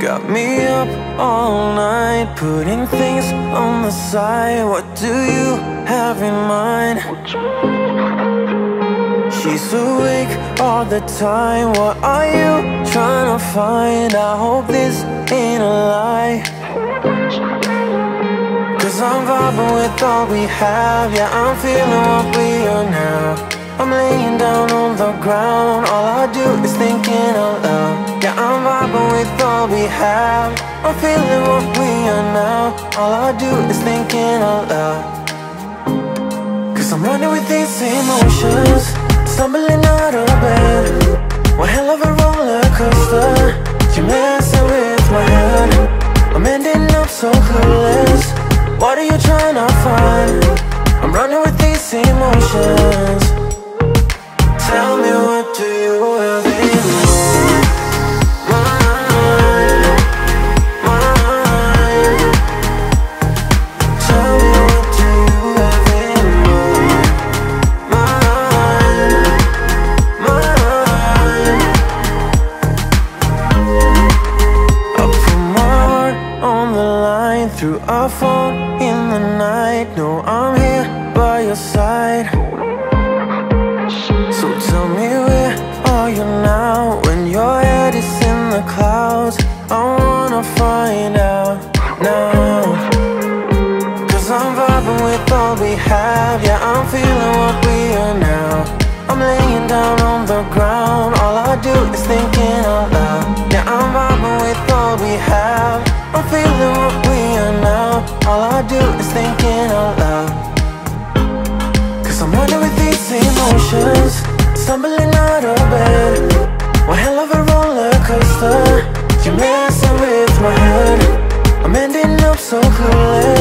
got me up all night, putting things on the side. What do you have in mind? She's awake all the time. What are you trying to find? I hope this ain't a lie, 'cause I'm vibing with all we have. Yeah, I'm feeling what we are now. I'm laying down on the ground. All I do is thinking out loud. Yeah, I'm vibing with all we have. I'm feeling what we are now. All I do is thinking out loud, 'cause I'm running with these emotions, stumbling out of bed. One hell of a roller coaster. You're messing with my head. I'm ending up so clueless. What are you trying to find? I'm running with these emotions. Tell me, what do you have in mind? Tell me, what do you have in mind? I put my heart on the line through our phone in the night. No, I'm here by your side. So tell me, where are you now? When your head is in the clouds, I wanna find out now, 'cause I'm vibing with all we have. Yeah, I'm feeling what we are now. I'm laying down on the ground. All I do is thinking out loud. Yeah, I'm vibing with all we have. I'm feeling what we are now. All I do is thinking out loud, 'cause I'm running with these emotions, stumbling out of bed. One hell of a roller coaster. You're messing with my head. I'm ending up so clueless.